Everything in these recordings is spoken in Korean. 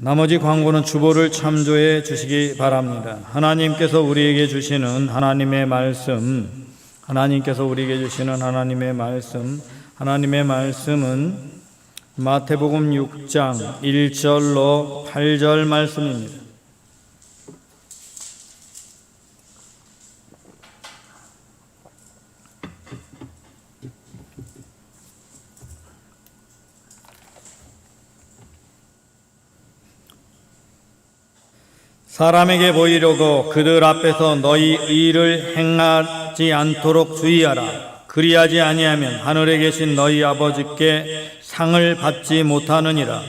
나머지 광고는 주보를 참조해 주시기 바랍니다. 하나님께서 우리에게 주시는 하나님의 말씀, 하나님의 말씀은 마태복음 6장 1절로 8절 말씀입니다. 사람에게 보이려고 그들 앞에서 너희 의를 행하지 않도록 주의하라. 그리하지 아니하면 하늘에 계신 너희 아버지께 상을 받지 못하느니라.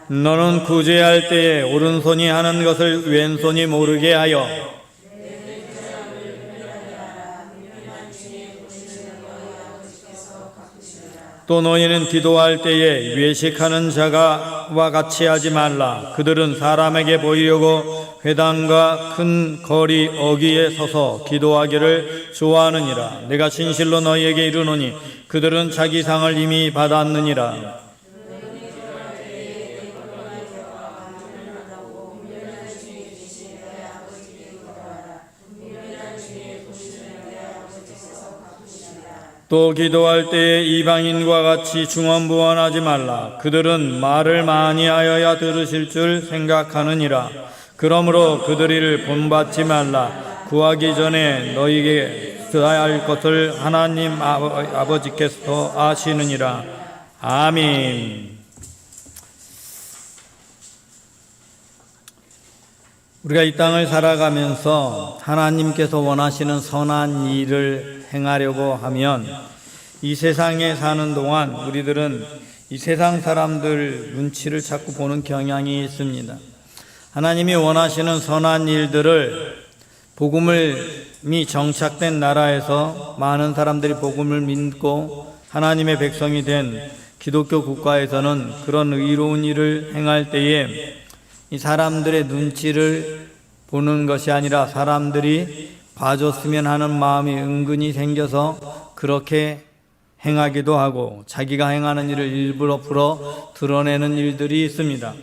너는 구제할 때에 오른손이 하는 것을 왼손이 모르게 하여 또 너희는 기도할 때에 외식하는 자가와 같이 하지 말라. 그들은 사람에게 보이려고 회당과 큰 거리 어귀에 서서 기도하기를 좋아하느니라. 내가 진실로 너희에게 이르노니 그들은 자기 상을 이미 받았느니라. 또 기도할 때에 이방인과 같이 중언부언하지 말라. 그들은 말을 많이 하여야 들으실 줄 생각하느니라. 그러므로 그들을 본받지 말라. 구하기 전에 너희에게 써야 할 것을 하나님 아버지께서 아시느니라. 아멘. 우리가 이 땅을 살아가면서 하나님께서 원하시는 선한 일을 행하려고 하면 이 세상에 사는 동안 우리들은 이 세상 사람들 눈치를 자꾸 보는 경향이 있습니다. 하나님이 원하시는 선한 일들을 복음이 정착된 나라에서 많은 사람들이 복음을 믿고 하나님의 백성이 된 기독교 국가에서는 그런 의로운 일을 행할 때에 이 사람들의 눈치를 보는 것이 아니라 사람들이 봐줬으면 하는 마음이 은근히 생겨서 그렇게 행하기도 하고 자기가 행하는 일을 일부러 풀어 드러내는 일들이 있습니다.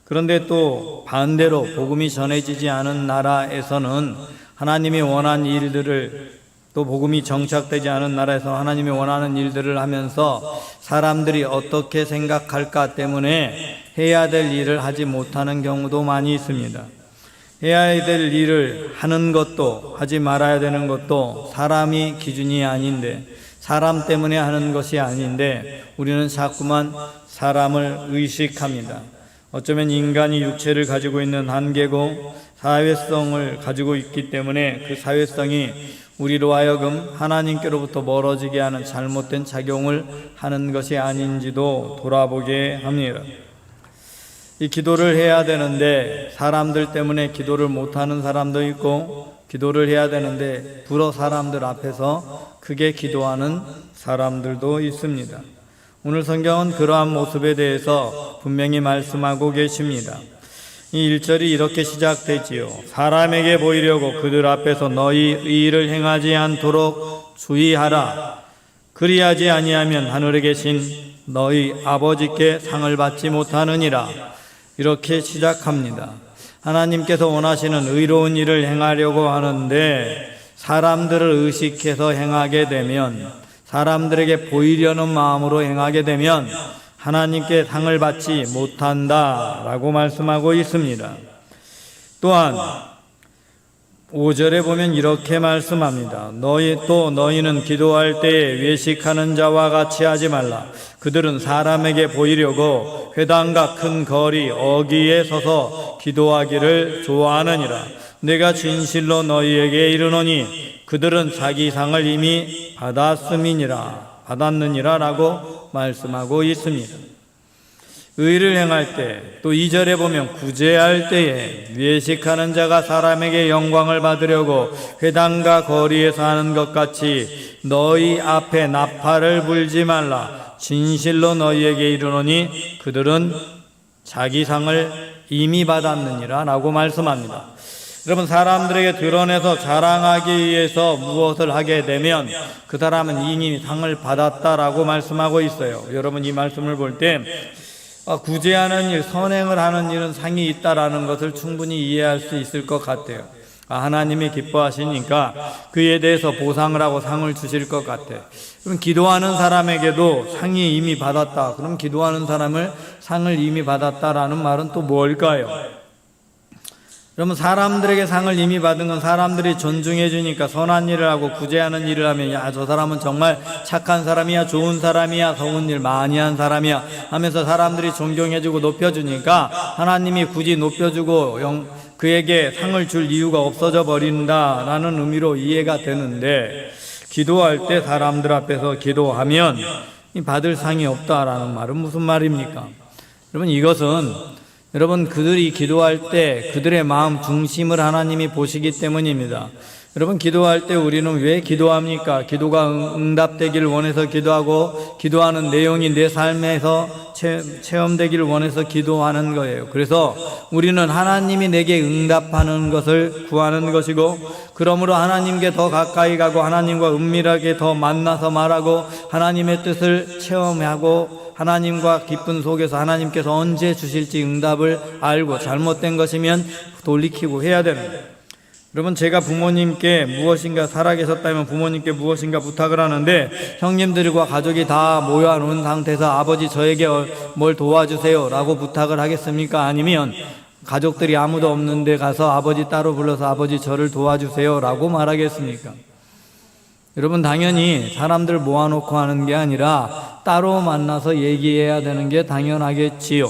그런데 또 반대로 복음이 전해지지 않은 나라에서는 하나님이 원하는 일들을, 또 복음이 정착되지 않은 나라에서 하나님이 원하는 일들을 하면서 사람들이 어떻게 생각할까 때문에 해야 될 일을 하지 못하는 경우도 많이 있습니다. 해야 될 일을 하는 것도 하지 말아야 되는 것도 사람이 기준이 아닌데, 사람 때문에 하는 것이 아닌데 우리는 자꾸만 사람을 의식합니다. 어쩌면 인간이 육체를 가지고 있는 한계고 사회성을 가지고 있기 때문에 그 사회성이 우리로 하여금 하나님께로부터 멀어지게 하는 잘못된 작용을 하는 것이 아닌지도 돌아보게 합니다. 이 기도를 해야 되는데 사람들 때문에 기도를 못하는 사람도 있고, 기도를 해야 되는데 불어 사람들 앞에서 크게 기도하는 사람들도 있습니다. 오늘 성경은 그러한 모습에 대해서 분명히 말씀하고 계십니다. 이 1절이 이렇게 시작되지요. 사람에게 보이려고 그들 앞에서 너희 의를 행하지 않도록 주의하라. 그리하지 아니하면 하늘에 계신 너희 아버지께 상을 받지 못하느니라. 이렇게 시작합니다. 하나님께서 원하시는 의로운 일을 행하려고 하는데 사람들을 의식해서 행하게 되면, 사람들에게 보이려는 마음으로 행하게 되면 하나님께 상을 받지 못한다라고 말씀하고 있습니다. 또한 5절에 보면 이렇게 말씀합니다. 너희는 기도할 때에 외식하는 자와 같이 하지 말라. 그들은 사람에게 보이려고 회당과 큰 거리 어귀에 서서 기도하기를 좋아하느니라. 내가 진실로 너희에게 이르노니 그들은 자기 상을 이미 받았느니라 라고 말씀하고 있습니다. 의를 행할 때, 또 2절에 보면 구제할 때에 외식하는 자가 사람에게 영광을 받으려고 회당과 거리에서 하는 것 같이 너희 앞에 나팔을 불지 말라. 진실로 너희에게 이르노니 그들은 자기 상을 이미 받았느니라 라고 말씀합니다. 여러분, 사람들에게 드러내서 자랑하기 위해서 무엇을 하게 되면 그 사람은 이미 상을 받았다라고 말씀하고 있어요. 여러분, 이 말씀을 볼 때 구제하는 일, 선행을 하는 일은 상이 있다라는 것을 충분히 이해할 수 있을 것 같아요. 하나님이 기뻐하시니까 그에 대해서 보상을 하고 상을 주실 것 같아요. 그럼 기도하는 사람에게도 상이 이미 받았다. 그럼 기도하는 사람을 상을 이미 받았다라는 말은 또 뭘까요? 그러면 사람들에게 상을 이미 받은 건 사람들이 존중해 주니까 선한 일을 하고 구제하는 일을 하면 야, 저 사람은 정말 착한 사람이야, 좋은 사람이야, 좋은 일 많이 한 사람이야 하면서 사람들이 존경해 주고 높여 주니까 하나님이 굳이 높여 주고 그에게 상을 줄 이유가 없어져 버린다라는 의미로 이해가 되는데, 기도할 때 사람들 앞에서 기도하면 받을 상이 없다라는 말은 무슨 말입니까? 여러분, 이것은 그들이 기도할 때 그들의 마음 중심을 하나님이 보시기 때문입니다. 여러분, 기도할 때 우리는 왜 기도합니까? 기도가 응답되기를 원해서 기도하고, 기도하는 내용이 내 삶에서 체험되기를 원해서 기도하는 거예요. 그래서 우리는 하나님이 내게 응답하는 것을 구하는 것이고, 그러므로 하나님께 더 가까이 가고 하나님과 은밀하게 더 만나서 말하고 하나님의 뜻을 체험하고, 하나님과 기쁨 속에서 하나님께서 언제 주실지 응답을 알고 잘못된 것이면 돌이키고 해야 되는 거예요. 여러분, 제가 부모님께 무엇인가 살아계셨다면 부모님께 무엇인가 부탁을 하는데 형님들과 가족이 다 모여놓은 상태에서 아버지 저에게 뭘 도와주세요 라고 부탁을 하겠습니까? 아니면 가족들이 아무도 없는데 가서 아버지 따로 불러서 아버지 저를 도와주세요 라고 말하겠습니까? 여러분, 당연히 사람들 모아놓고 하는 게 아니라 따로 만나서 얘기해야 되는 게 당연하겠지요.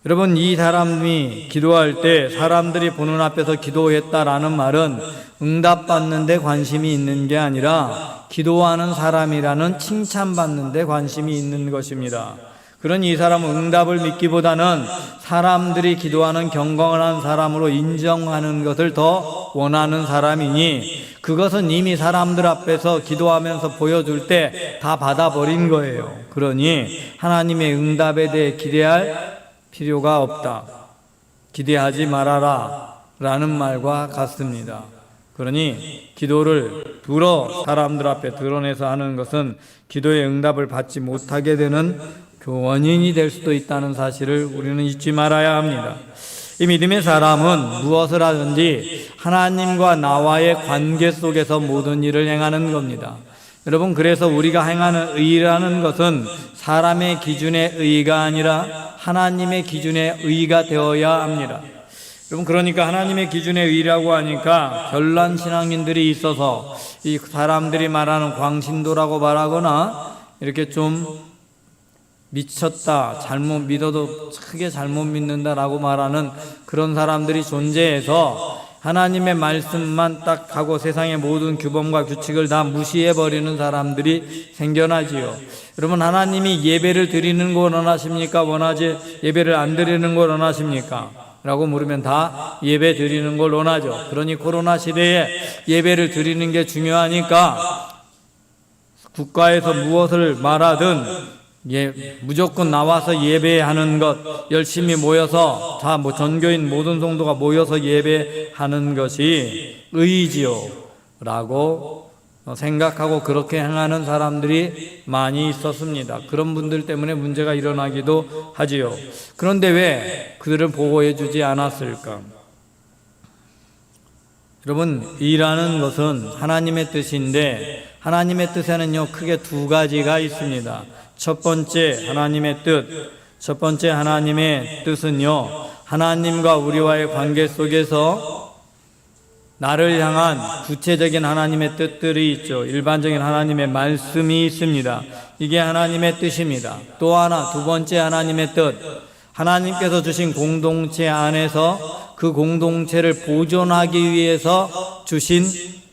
여러분, 이 사람이 기도할 때 사람들이 보는 앞에서 기도했다라는 말은 응답받는 데 관심이 있는 게 아니라 기도하는 사람이라는 칭찬받는 데 관심이 있는 것입니다. 그러니 이 사람은 응답을 믿기보다는 사람들이 기도하는 경건한 사람으로 인정하는 것을 더 원하는 사람이니, 그것은 이미 사람들 앞에서 기도하면서 보여줄 때 다 받아버린 거예요. 그러니 하나님의 응답에 대해 기대할 필요가 없다. 기대하지 말아라 라는 말과 같습니다. 그러니 기도를 사람들 앞에 드러내서 하는 것은 기도의 응답을 받지 못하게 되는 원인이 될 수도 있다는 사실을 우리는 잊지 말아야 합니다. 이 믿음의 사람은 무엇을 하든지 하나님과 나와의 관계 속에서 모든 일을 행하는 겁니다. 여러분, 그래서 우리가 행하는 의라는 것은 사람의 기준의 의가 아니라 하나님의 기준의 의가 되어야 합니다. 여러분, 그러니까 하나님의 기준의 의라고 하니까 별난 신앙인들이 있어서 이 사람들이 말하는 광신도라고 말하거나 이렇게 좀 미쳤다, 잘못 믿어도 크게 잘못 믿는다라고 말하는 그런 사람들이 존재해서 하나님의 말씀만 딱 하고 세상의 모든 규범과 규칙을 다 무시해버리는 사람들이 생겨나지요. 여러분, 하나님이 예배를 드리는 걸 원하십니까? 원하지 예배를 안 드리는 걸 원하십니까? 라고 물으면 다 예배 드리는 걸 원하죠. 그러니 코로나 시대에 예배를 드리는 게 중요하니까 국가에서 무엇을 말하든 무조건 나와서 예배하는 것, 열심히 모여서 다 전교인 모든 성도가 모여서 예배하는 것이 의지요 라고 생각하고 그렇게 행하는 사람들이 많이 있었습니다. 그런 분들 때문에 문제가 일어나기도 하지요. 그런데 왜 그들을 보호해 주지 않았을까? 여러분, 일하는 것은 하나님의 뜻인데 하나님의 뜻에는요 크게 두 가지가 있습니다. 첫 번째 하나님의 뜻은요, 하나님과 우리와의 관계 속에서 나를 향한 구체적인 하나님의 뜻들이 있죠. 일반적인 하나님의 말씀이 있습니다. 이게 하나님의 뜻입니다. 또 하나, 두 번째 하나님의 뜻, 하나님께서 주신 공동체 안에서 그 공동체를 보존하기 위해서 주신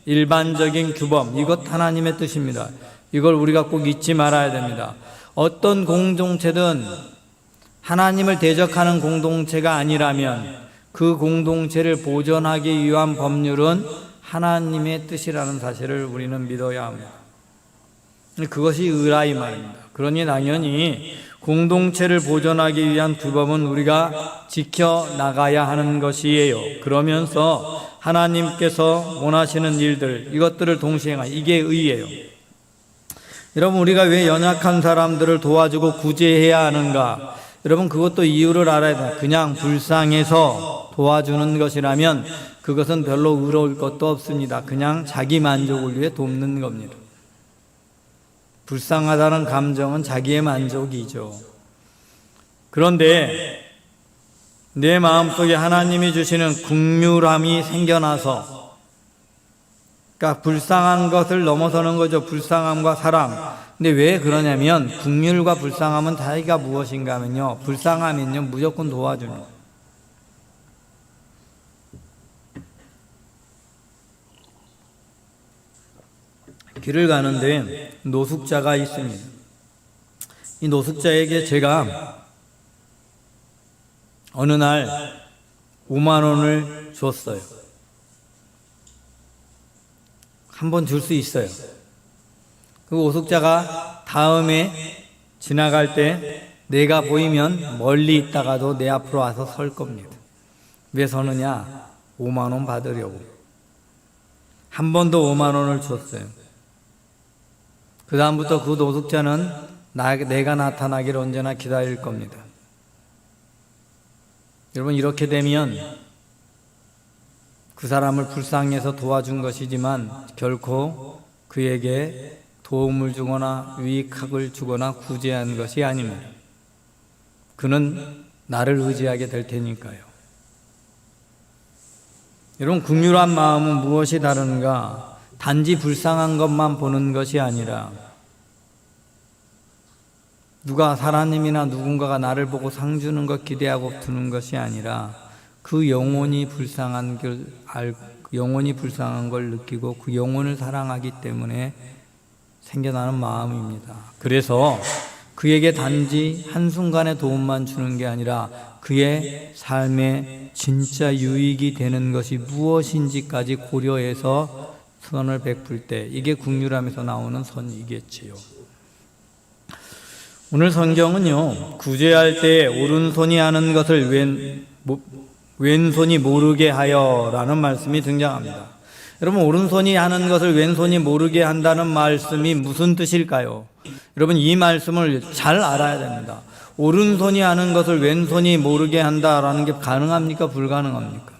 일반적인 규범, 이것 하나님의 뜻입니다. 이걸 우리가 꼭 잊지 말아야 됩니다. 어떤 공동체든 하나님을 대적하는 공동체가 아니라면 그 공동체를 보존하기 위한 법률은 하나님의 뜻이라는 사실을 우리는 믿어야 합니다. 그것이 의라 이 말입니다. 그러니 당연히 공동체를 보존하기 위한 규범은 우리가 지켜나가야 하는 것이에요. 그러면서 하나님께서 원하시는 일들, 이것들을 동시에 행하는, 이게 의예요. 여러분, 우리가 왜 연약한 사람들을 도와주고 구제해야 하는가? 여러분, 그것도 이유를 알아야 돼요. 그냥 불쌍해서 도와주는 것이라면 그것은 별로 의로울 것도 없습니다. 그냥 자기 만족을 위해 돕는 겁니다. 불쌍하다는 감정은 자기의 만족이죠. 그런데 내 마음속에 하나님이 주시는 긍휼함이 생겨나서, 그러니까 불쌍한 것을 넘어서는 거죠. 불쌍함과 사랑. 근데 왜 그러냐면 긍휼과 불쌍함은 차이가 무엇인가 하면요, 불쌍하면요 무조건 도와주는 거예요. 길을 가는데 노숙자가 있습니다. 이 노숙자에게 제가 어느 날 5만 원을 줬어요. 한 번 줄 수 있어요. 그 노숙자가 다음에 지나갈 때 내가 보이면 멀리 있다가도 내 앞으로 와서 설 겁니다. 왜 서느냐? 5만 원 받으려고. 한 번 더 5만 원을 줬어요. 그 다음부터 그 노숙자는 내가 나타나기를 언제나 기다릴 겁니다. 여러분, 이렇게 되면 그 사람을 불쌍해서 도와준 것이지만 결코 그에게 도움을 주거나 유익학을 주거나 구제한 것이 아닙니다. 그는 나를 의지하게 될 테니까요. 여러분, 긍휼한 마음은 무엇이 다른가? 단지 불쌍한 것만 보는 것이 아니라, 누가 하나님이나 누군가가 나를 보고 상 주는 것 기대하고 두는 것이 아니라 그 영혼이 불쌍한 걸 느끼고 그 영혼을 사랑하기 때문에 생겨나는 마음입니다. 그래서 그에게 단지 한순간의 도움만 주는 게 아니라 그의 삶에 진짜 유익이 되는 것이 무엇인지까지 고려해서 선을 베풀 때, 이게 긍휼함에서 나오는 선이겠지요. 오늘 성경은요, 구제할 때 오른손이 하는 것을 왼손이 모르게 하여 라는 말씀이 등장합니다. 여러분, 오른손이 하는 것을 왼손이 모르게 한다는 말씀이 무슨 뜻일까요? 여러분, 이 말씀을 잘 알아야 됩니다. 오른손이 하는 것을 왼손이 모르게 한다라는 게 가능합니까? 불가능합니까?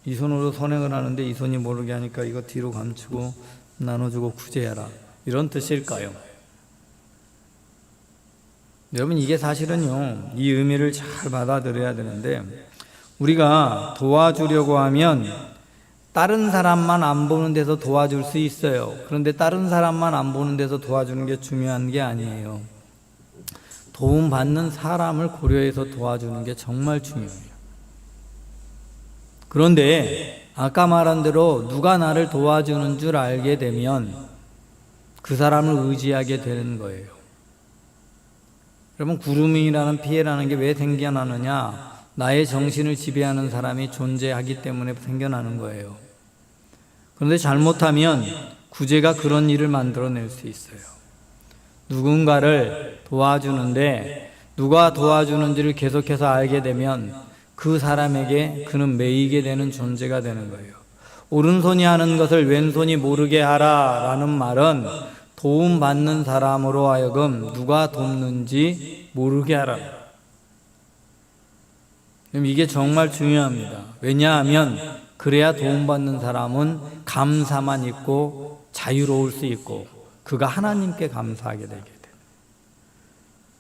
이 손으로 선행을 하는데 이 손이 모르게 하니까 이거 뒤로 감추고 나눠주고 구제해라, 이런 뜻일까요? 여러분, 이게 사실은요, 이 의미를 잘 받아들여야 되는데, 우리가 도와주려고 하면 다른 사람만 안 보는 데서 도와줄 수 있어요. 그런데 다른 사람만 안 보는 데서 도와주는 게 중요한 게 아니에요. 도움받는 사람을 고려해서 도와주는 게 정말 중요해요. 그런데 아까 말한 대로 누가 나를 도와주는 줄 알게 되면 그 사람을 의지하게 되는 거예요. 여러분, 구름이라는 피해라는 게 왜 생겨나느냐? 나의 정신을 지배하는 사람이 존재하기 때문에 생겨나는 거예요. 그런데 잘못하면 구제가 그런 일을 만들어낼 수 있어요. 누군가를 도와주는데 누가 도와주는지를 계속해서 알게 되면 그 사람에게 그는 매이게 되는 존재가 되는 거예요. 오른손이 하는 것을 왼손이 모르게 하라라는 말은 도움받는 사람으로 하여금 누가 돕는지 모르게 하라. 이게 정말 중요합니다. 왜냐하면 그래야 도움받는 사람은 감사만 있고 자유로울 수 있고 그가 하나님께 감사하게 되게 돼요.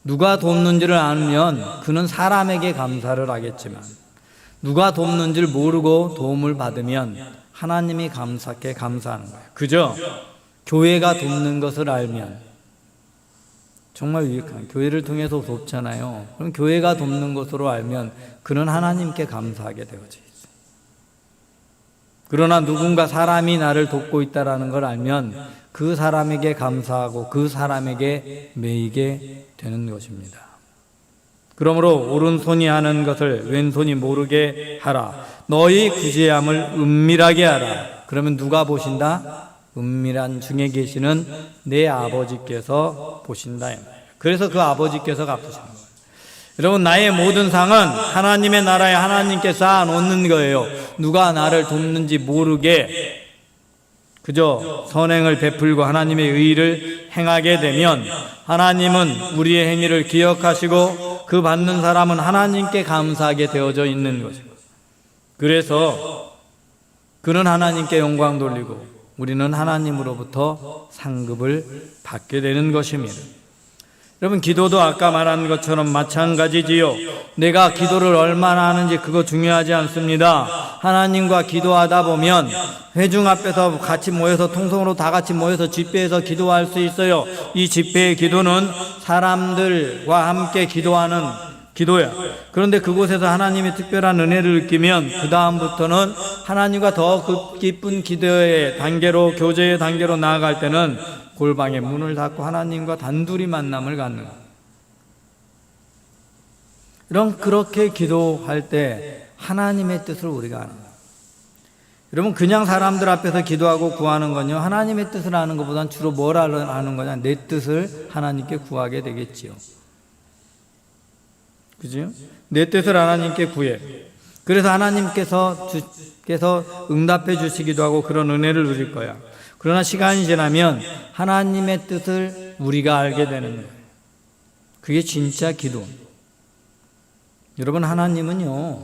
누가 돕는지를 알면 그는 사람에게 감사를 하겠지만 누가 돕는지를 모르고 도움을 받으면 하나님이 감사하게 감사하는 거예요. 그죠? 교회가 돕는 것을 알면 정말 유익한, 교회를 통해서 돕잖아요. 그럼 교회가 돕는 것으로 알면 그는 하나님께 감사하게 되어져 있어요. 그러나 누군가 사람이 나를 돕고 있다는 걸 알면 그 사람에게 감사하고 그 사람에게 매이게 되는 것입니다. 그러므로 오른손이 하는 것을 왼손이 모르게 하라. 너희 구제함을 은밀하게 하라. 그러면 누가 보신다? 은밀한 중에 계시는 내 아버지께서 보신다. 그 그래서 그 아버지께서 갚으시는 거예요. 여러분, 나의 모든 상은 하나님의 나라에 하나님께 쌓아놓는 거예요. 누가 나를 돕는지 모르게 그저 선행을 베풀고 하나님의 의를 행하게 되면 하나님은 우리의 행위를 기억하시고 그 받는 사람은 하나님께 감사하게 되어져 있는 것입니다. 그래서 그는 하나님께 영광 돌리고 우리는 하나님으로부터 상급을 받게 되는 것입니다. 여러분, 기도도 아까 말한 것처럼 마찬가지지요. 내가 기도를 얼마나 하는지 그거 중요하지 않습니다. 하나님과 기도하다 보면 회중 앞에서 같이 모여서 통성으로 다 같이 모여서 집회에서 기도할 수 있어요. 이 집회의 기도는 사람들과 함께 기도하는 기도야. 그런데 그곳에서 하나님의 특별한 은혜를 느끼면 그 다음부터는 하나님과 더 깊은 기도의 단계로, 교제의 단계로 나아갈 때는 골방에 문을 닫고 하나님과 단둘이 만남을 갖는 거예요. 여러분, 그렇게 기도할 때 하나님의 뜻을 우리가 아는 거예요. 여러분, 그냥 사람들 앞에서 기도하고 구하는 건요, 하나님의 뜻을 아는 것보다는 주로 뭘 아는 거냐? 내 뜻을 하나님께 구하게 되겠지요. 그죠? 내 뜻을 하나님께 구해. 그래서 하나님께서 응답해 주시기도 하고 그런 은혜를 누릴 거야. 그러나 시간이 지나면 하나님의 뜻을 우리가 알게 되는 거예요. 그게 진짜 기도. 여러분, 하나님은요,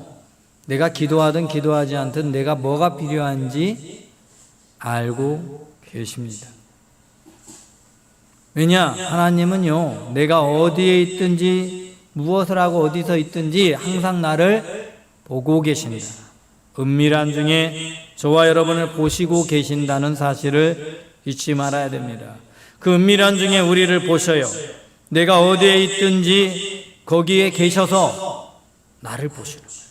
내가 기도하든 기도하지 않든 내가 뭐가 필요한지 알고 계십니다. 왜냐? 하나님은요, 내가 어디에 있든지 무엇을 하고 어디서 있든지 항상 나를 보고 계신다. 은밀한 중에 저와 여러분을 보시고 계신다는 사실을 잊지 말아야 됩니다. 그 은밀한 중에 우리를 보셔요. 내가 어디에 있든지 거기에 계셔서 나를 보시는 거예요.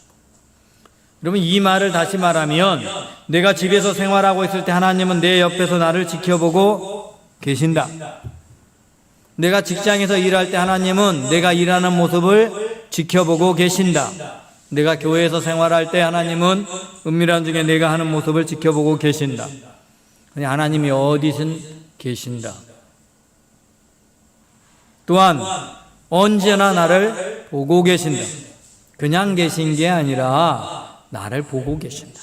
여러분, 이 말을 다시 말하면 내가 집에서 생활하고 있을 때 하나님은 내 옆에서 나를 지켜보고 계신다. 내가 직장에서 일할 때 하나님은 내가 일하는 모습을 지켜보고 계신다. 내가 교회에서 생활할 때 하나님은 은밀한 중에 내가 하는 모습을 지켜보고 계신다. 하나님이 어디든 계신다. 또한 언제나 나를 보고 계신다. 그냥 계신 게 아니라 나를 보고 계신다.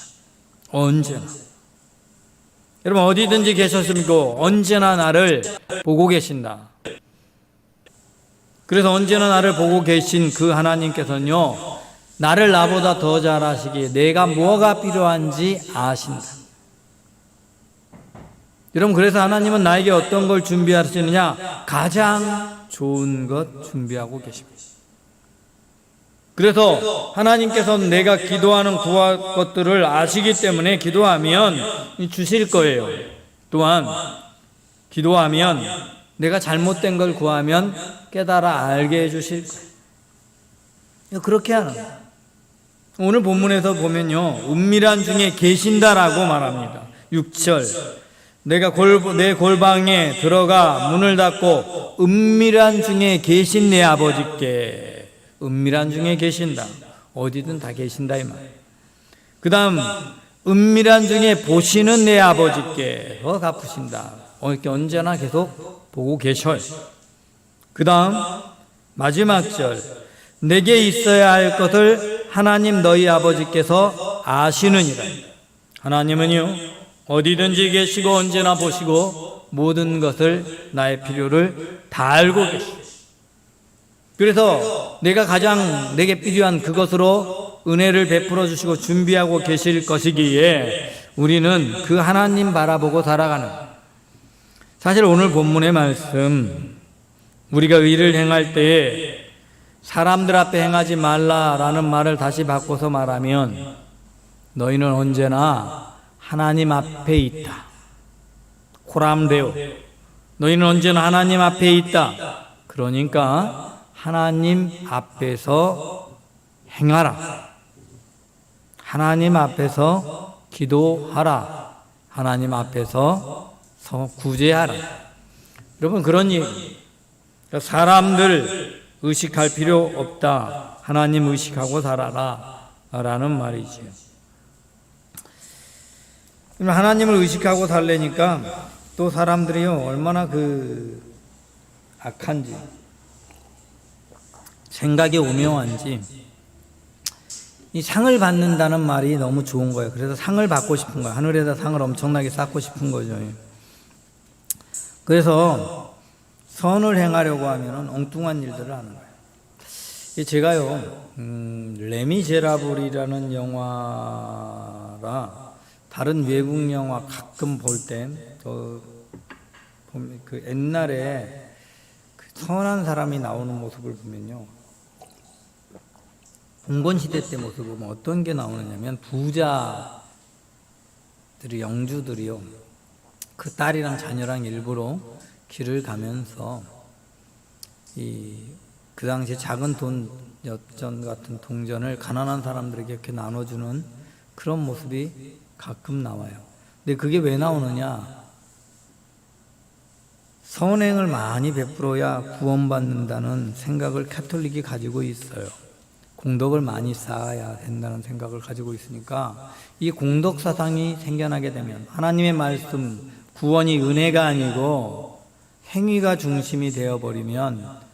언제나. 여러분, 어디든지 계셨으면 언제나 나를 보고 계신다. 그래서 언제나 나를 보고 계신 그 하나님께서는요, 나를 나보다 더 잘 아시기에 내가 뭐가 필요한지 아신다. 여러분, 그래서 하나님은 나에게 어떤 걸 준비하시느냐? 가장 좋은 것 준비하고 계십니다. 그래서 하나님께서는 내가 기도하는 구할 것들을 아시기 때문에 기도하면 주실 거예요. 또한 기도하면 내가 잘못된 걸 구하면 깨달아 알게 해주실 거예요. 그렇게 하는 거예요. 오늘 본문에서 보면요, 은밀한 중에 계신다라고 말합니다. 6절, 내가 내 골방에 들어가 문을 닫고 은밀한 중에 계신 내 아버지께, 은밀한 중에 계신다. 어디든 다 계신다 이 말이에요. 그 다음, 은밀한 중에 보시는 내 아버지께 더 갚으신다. 언제나 계속 보고 계셔요. 그 다음 마지막 절, 내게 있어야 할 것을 하나님 너희 아버지께서 아시느니라. 하나님은요, 어디든지 계시고 언제나 보시고 모든 것을, 나의 필요를 다 알고 계시고, 그래서 내가 가장 내게 필요한 그것으로 은혜를 베풀어 주시고 준비하고 계실 것이기에 우리는 그 하나님 바라보고 살아가는 거예요. 사실 오늘 본문의 말씀, 우리가 의를 행할 때에 사람들 앞에 행하지 말라라는 말을 다시 바꿔서 말하면 너희는 언제나 하나님 앞에 있다. 코람데오, 너희는 언제나 하나님 앞에 있다. 그러니까 하나님 앞에서 행하라. 하나님 앞에서 기도하라. 하나님 앞에서 구제하라. 여러분, 그런 얘기, 사람들 의식할 필요 없다. 하나님 의식하고 살아라 라는 말이죠. 하나님을 의식하고 살려니까 또 사람들이요, 얼마나 악한지. 생각이 오묘한지 이 상을 받는다는 말이 너무 좋은 거예요. 그래서 상을 받고 싶은 거예요. 하늘에다 상을 엄청나게 쌓고 싶은 거죠. 그래서 선을 행하려고 하면 엉뚱한 일들을 하는 거예요. 제가요, 레미제라블이라는 영화라 다른 외국 영화 가끔 볼 때, 그 옛날에 그 선한 사람이 나오는 모습을 보면요, 봉건시대 때 모습을 보면 어떤 게 나오느냐면, 부자들이, 영주들이요, 그 딸이랑 자녀랑 일부러 길을 가면서 그 당시에 작은 돈 엿전 같은 동전을 가난한 사람들에게 이렇게 나눠주는 그런 모습이 가끔 나와요. 근데 그게 왜 나오느냐? 선행을 많이 베풀어야 구원받는다는 생각을 가톨릭이 가지고 있어요. 공덕을 많이 쌓아야 된다는 생각을 가지고 있으니까 이 공덕 사상이 생겨나게 되면 하나님의 말씀, 구원이 은혜가 아니고 행위가 중심이 되어버리면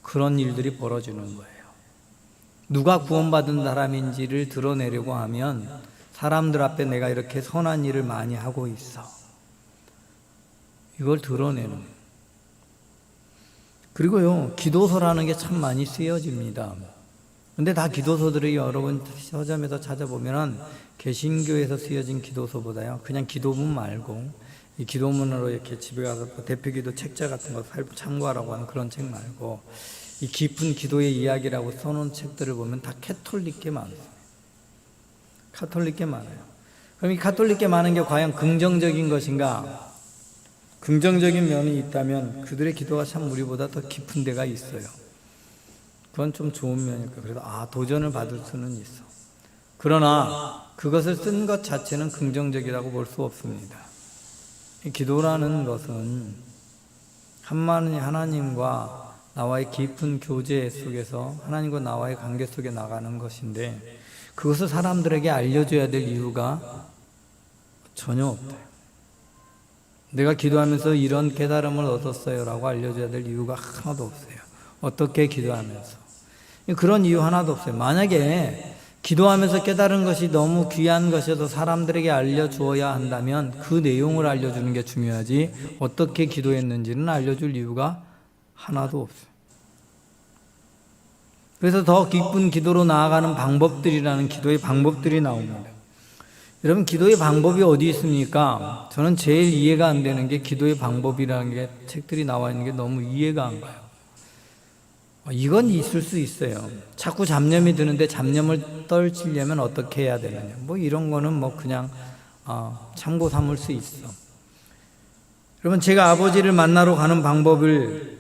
그런 일들이 벌어지는 거예요. 누가 구원받은 사람인지를 드러내려고 하면 사람들 앞에 내가 이렇게 선한 일을 많이 하고 있어, 이걸 드러내는 거예요. 그리고요, 기도서라는 게 참 많이 쓰여집니다. 근데 다 기도서들이 여러분 서점에서 찾아보면은 개신교에서 쓰여진 기도서보다요, 그냥 기도문 말고 이 기도문으로 이렇게 집에 가서 대표기도 책자 같은 거 참고하라고 하는 그런 책 말고 이 깊은 기도의 이야기라고 써놓은 책들을 보면 다 카톨릭계 많아요. 카톨릭계 많아요. 그럼 이 카톨릭계 많은 게 과연 긍정적인 것인가? 긍정적인 면이 있다면 그들의 기도가 참 우리보다 더 깊은 데가 있어요. 그건 좀 좋은 면일까. 그래도 도전을 받을 수는 있어. 그러나 그것을 쓴 것 자체는 긍정적이라고 볼 수 없습니다. 이 기도라는 것은 하나님과 나와의 깊은 교제 속에서 하나님과 나와의 관계 속에 나가는 것인데, 그것을 사람들에게 알려줘야 될 이유가 전혀 없대요. 내가 기도하면서 이런 깨달음을 얻었어요 라고 알려줘야 될 이유가 하나도 없어요. 어떻게 기도하면서, 그런 이유 하나도 없어요. 만약에 기도하면서 깨달은 것이 너무 귀한 것이어서 사람들에게 알려주어야 한다면 그 내용을 알려주는 게 중요하지, 어떻게 기도했는지는 알려줄 이유가 하나도 없어요. 그래서 더 깊은 기도로 나아가는 방법들이라는 기도의 방법들이 나옵니다. 여러분, 기도의 방법이 어디 있습니까? 저는 제일 이해가 안 되는 게 기도의 방법이라는 게 책들이 나와 있는 게 너무 이해가 안 가요. 이건 있을 수 있어요. 자꾸 잡념이 드는데 잡념을 떨치려면 어떻게 해야 되느냐, 이런 거는 그냥 참고 삼을 수 있어. 여러분, 제가 아버지를 만나러 가는 방법을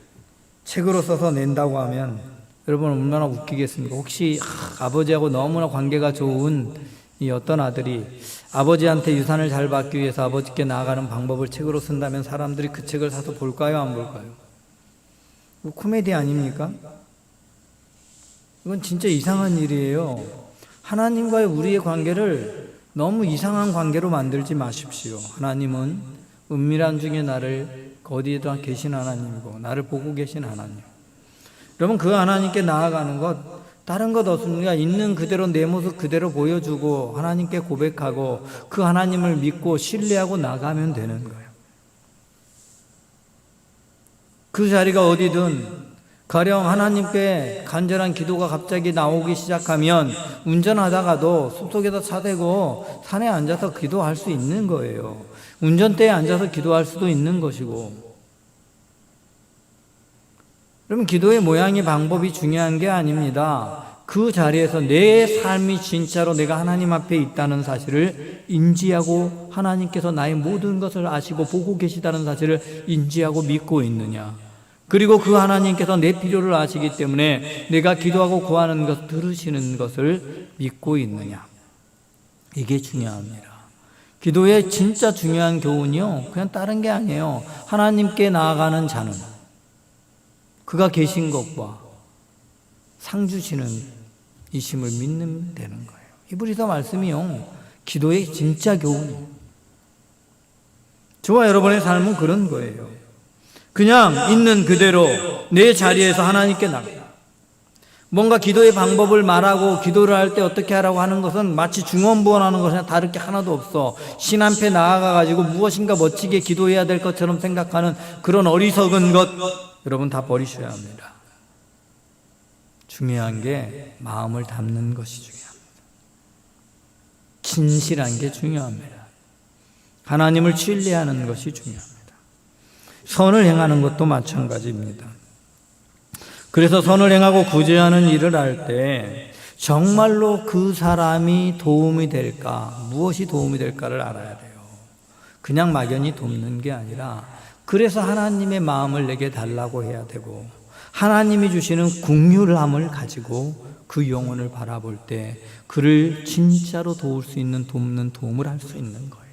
책으로 써서 낸다고 하면 여러분 얼마나 웃기겠습니까? 혹시 아버지하고 너무나 관계가 좋은 이 어떤 아들이 아버지한테 유산을 잘 받기 위해서 아버지께 나아가는 방법을 책으로 쓴다면 사람들이 그 책을 사서 볼까요, 안 볼까요? 이거 코미디 아닙니까? 이건 진짜 이상한 일이에요. 하나님과의 우리의 관계를 너무 이상한 관계로 만들지 마십시오. 하나님은 은밀한 중에 나를 어디에도 계신 하나님이고 나를 보고 계신 하나님. 여러분, 그 하나님께 나아가는 것 다른 것 없습니다. 있는 그대로 내 모습 그대로 보여주고 하나님께 고백하고 그 하나님을 믿고 신뢰하고 나가면 되는 거예요. 그 자리가 어디든 가령 하나님께 간절한 기도가 갑자기 나오기 시작하면 운전하다가도 숲속에서 차 대고 산에 앉아서 기도할 수 있는 거예요. 운전대에 앉아서 기도할 수도 있는 것이고. 그러면 기도의 모양이 방법이 중요한 게 아닙니다. 그 자리에서 내 삶이 진짜로 내가 하나님 앞에 있다는 사실을 인지하고 하나님께서 나의 모든 것을 아시고 보고 계시다는 사실을 인지하고 믿고 있느냐, 그리고 그 하나님께서 내 필요를 아시기 때문에 내가 기도하고 구하는 것 들으시는 것을 믿고 있느냐, 이게 중요합니다. 기도의 진짜 중요한 교훈이요, 그냥 다른 게 아니에요. 하나님께 나아가는 자는 그가 계신 것과 상 주시는 이심을 믿는 되는 거예요. 히브리서 말씀이요, 기도의 진짜 교훈이에요. 저와 여러분의 삶은 그런 거예요. 그냥 있는 그대로 내 자리에서 하나님께 나가. 뭔가 기도의 방법을 말하고 기도를 할 때 어떻게 하라고 하는 것은 마치 중언부언하는 것이나 다를 게 하나도 없어. 신 앞에 나아가가지고 무엇인가 멋지게 기도해야 될 것처럼 생각하는 그런 어리석은 것, 여러분 다 버리셔야 합니다. 중요한 게 마음을 담는 것이 중요합니다. 진실한 게 중요합니다. 하나님을 신뢰하는 것이 중요합니다. 선을 행하는 것도 마찬가지입니다. 그래서 선을 행하고 구제하는 일을 할 때 정말로 그 사람이 도움이 될까, 무엇이 도움이 될까를 알아야 돼요. 그냥 막연히 돕는 게 아니라 그래서 하나님의 마음을 내게 달라고 해야 되고, 하나님이 주시는 긍휼함을 가지고 그 영혼을 바라볼 때 그를 진짜로 도울 수 있는 돕는 도움을 할 수 있는 거예요.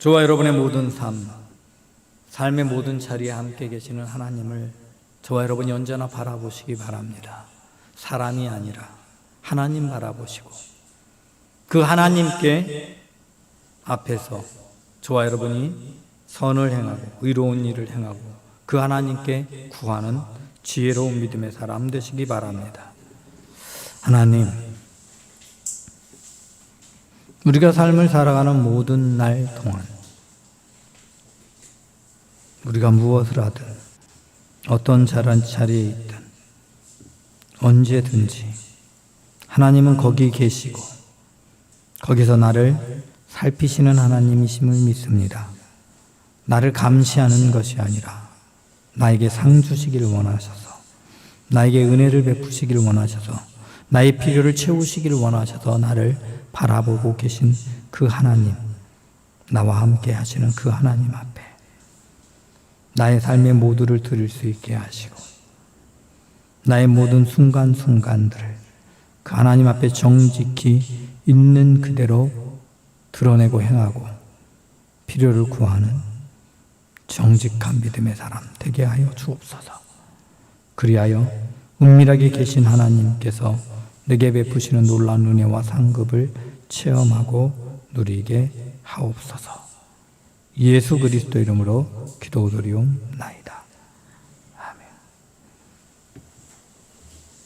저와 여러분의 모든 삶의 모든 자리에 함께 계시는 하나님을 저와 여러분이 언제나 바라보시기 바랍니다. 사람이 아니라 하나님 바라보시고 그 하나님께 앞에서 저와 여러분이 선을 행하고 의로운 일을 행하고 그 하나님께 구하는 지혜로운 믿음의 사람 되시기 바랍니다. 하나님, 우리가 삶을 살아가는 모든 날 동안 우리가 무엇을 하든 어떤 자리에 있든 언제든지 하나님은 거기 계시고 거기서 나를 살피시는 하나님이심을 믿습니다. 나를 감시하는 것이 아니라 나에게 상 주시기를 원하셔서, 나에게 은혜를 베푸시기를 원하셔서, 나의 필요를 채우시기를 원하셔서 나를 바라보고 계신 그 하나님, 나와 함께 하시는 그 하나님 앞에 나의 삶의 모두를 드릴 수 있게 하시고 나의 모든 순간순간들을 그 하나님 앞에 정직히 있는 그대로 드러내고 행하고 필요를 구하는 정직한 믿음의 사람 되게 하여 주옵소서. 그리하여 은밀하게 계신 하나님께서 내게 베푸시는 놀라운 은혜와 상급을 체험하고 누리게 하옵소서. 예수 그리스도 이름으로 기도드리옵나이다.